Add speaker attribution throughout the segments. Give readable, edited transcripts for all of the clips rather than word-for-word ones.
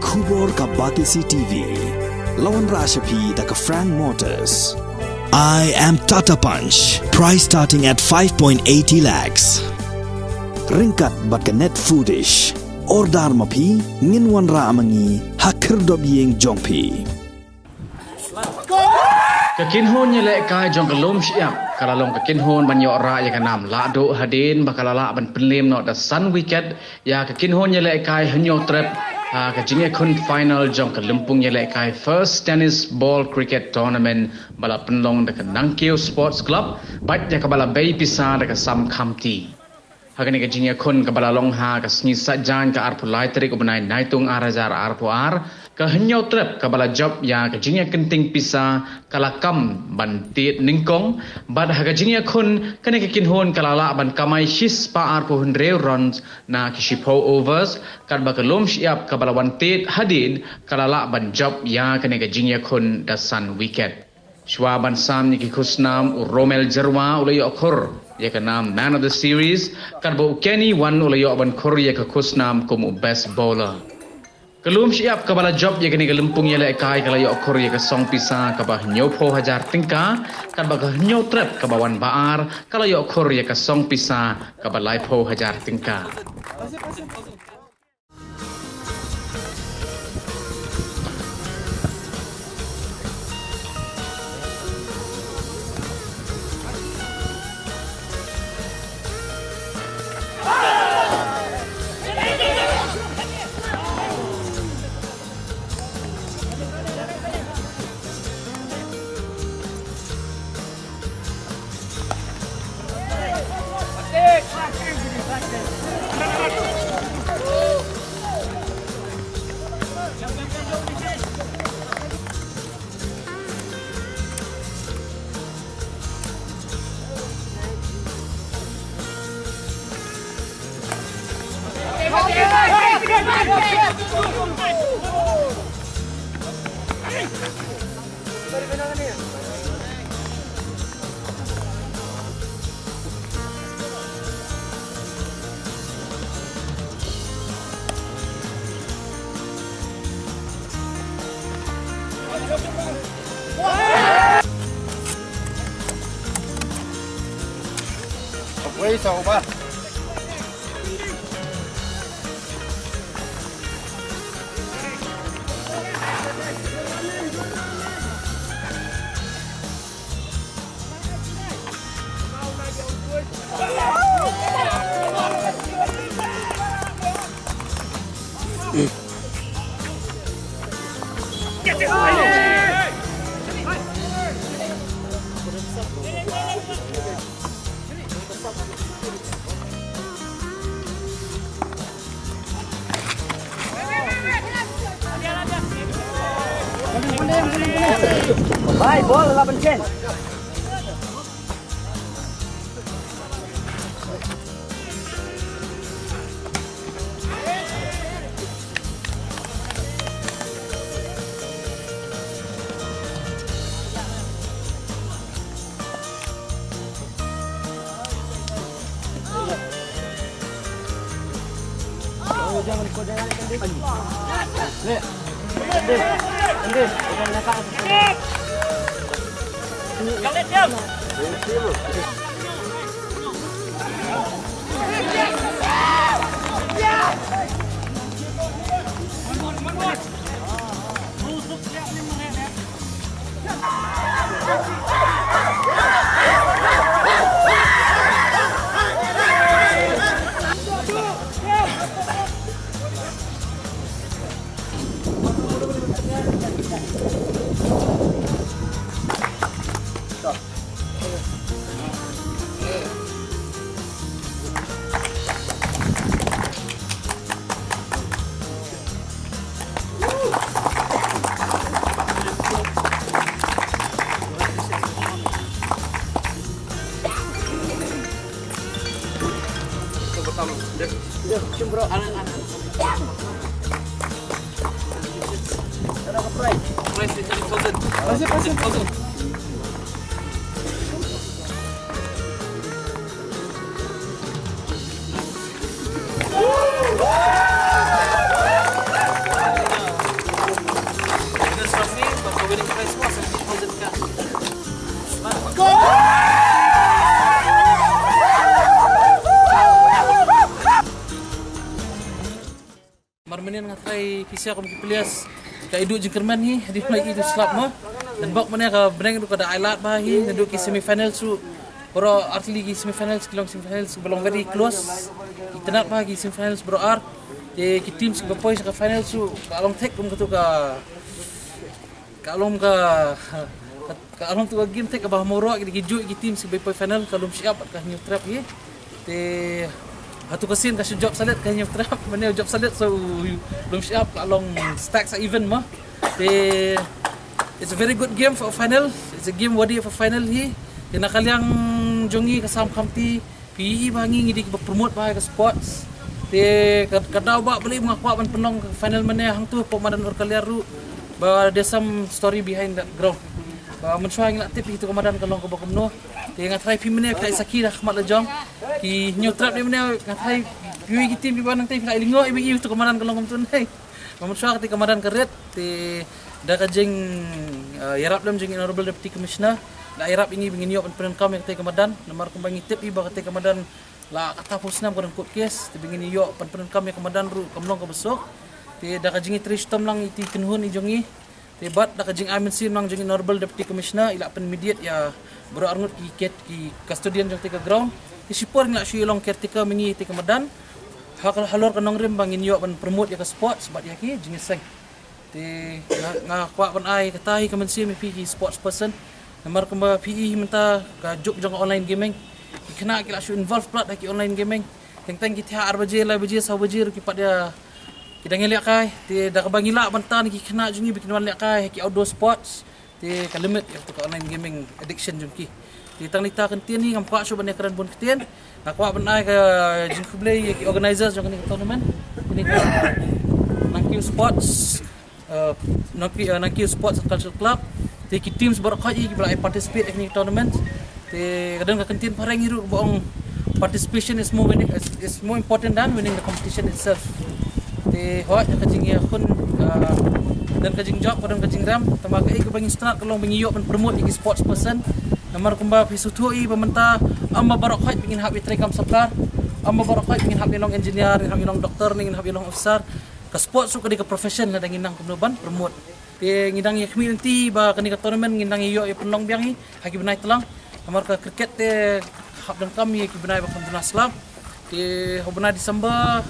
Speaker 1: Kubor ka Batisi TV. Lawan Rashapi da ka Frank Motors. I am Tata Punch. Price starting at 5.80 lakhs. Ringkat bat ka Net Foodish. Ordar mapi nginwan ra amangi hakir dob yeng jongpi.
Speaker 2: Kekinhon nyelek kai jong kelum siap kalalong kekinhon banyok ra ya kanam la do hadin bakalala ban penlim no the sun wicket ya kekinhon nyelek kai hanyo trap kejingnya kun final jong kelumpung nyelek kai first tennis ball cricket tournament bala penlong de Nangkio Sports Club bat ya kabala bay pisa de Sam Khamti Hagani kejingnya kun kabala long ha ka sngi sajan ka arpu lai trik ubnai naitung arajar arpu ar ka hanyo trap kabala job ya kejingnya kenting pisa kalakam ban tit ningkong bad hagajingnya kun kane kekinhon kalala ban kamai shis pa arpu hundre runs na kishipo overs kad bakalom siap kabala wan tit hadin kalala ban job ya kane kejingnya kun dasan wicket Shwa ban sam ni kikusnam Romel Jerwa ulay okur ya kanam man of the series kad bo Kenny wan ulay ban khor ya kikusnam como best bowler Kelum siap kabala job ya kini kelumpung ya lekai kala ya okur ya kesong pisa kabah nyopo hajar tingka kan bagah nyo trap kabawan baar kala ya okur ya kesong pisa kabalai po hajar tingka
Speaker 3: Wei sao ba?
Speaker 4: Baik, bola 8 sen. Jangan kau jangan Nek. Andis, jangan nakal. Kalian diam. Bro, anak-anak. Ada apa price? Price is 10,000. Pasir. ngatrai kisah kom kipelias ka idu jengkerman hi di play itu slap mo dan bak mana ka beneng du kada ailat bah hi ndu ki semifinal su bro artli ki semifinals kilong semifinals belum very close itenat bah ki semifinals bro art ki team se bapoi sa final su ka along tek kum tu ka along tu game tek ka bah moro ki ju ki team se bapoi final kalum siap ka new trap hi te hatu kasin ka job salit ka new trap mana job salit so belum siap along stack sa event mah te it's a very good game for a final. It's a game worthy of a final hi kena kaliang jongi ka sam kamti PE bangi ngidi ka promote ba ka sports te kadau ba beli mengakwa ban penong final mana hang tu pemadan or kaliaru ba there's some story behind that ground ba mensuang ngila tip itu kemadan kalong ka bakumno te ngatrai pi mana ka isaki dah khmat lejong ki new trap ni mana ngatrai piwi ki tim bi banang tai kai lingo ibi itu kemadan kalong kumtun hey ba mensuang ti kemadan keret te da ka jeng yarap lam jeng honorable deputy commissioner da yarap ini bingin yo pan kam yang tai kemadan lamar kumbangi tip iba ka tai kemadan la kata pusnam ko court case ti bingin yo pan kam yang kemadan ru kamlong ka besok ti da ka jeng tristom lang iti kinhun i jongi ti bat da ka jeng amin sim lang jeng honorable deputy commissioner ila pen immediate ya bro arngut ki custodian jong ti ka ground ti sipor ngla shi long caretaker mengi ti kemadan halor kanong rim bangin yo pan promote ya ka sports bat ya ki jeng seng ti nga kwa pan ai katahi kaman sim pi sports person namar kamba PE menta ka juk jong online gaming kena kila su involve plat ki online gaming teng ki thar baje la baje sa baje ki pada kita ngeliak kai ti da ka bangila bantan ki kena jungi bikin wan liak kai ki outdoor sports ti ka limit ki online gaming addiction jong ki ti tang lita kan tian ni ngam kwa su ban ekran bun kitian na kwa ban ai ka jing kublai ki organizers jong ni tournament ini ka nangki sports nangki sports cultural club ti ki teams baru kai ki bala participate in tournament ti kadang ka kentin parang hiru boong participation is more important than winning the competition itself ti hoat ka jing ya kun dan ka jing job kadang ka jing ram tamaga ai ka bangin start kalong bangiyo pen promote ki sports person namar kumba pisutui pementa amma baru kai pingin habi trekam sakar amma baru kai pingin habi long engineer habi long doktor ning habi long officer ka sports su ka di ka profession na dangin nang kumnoban promote ti ngidang ya community ba kani ka tournament ngidang iyo penong biang hi hagi benai telang amar ka cricket te hab dan kami ki benai ba khamduna islam ti hobna Disember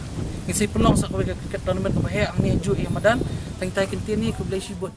Speaker 4: ngisi penong sa ka cricket tournament ka bahe ang ni ju i Ramadan tang tai kintin ni ku blai sibut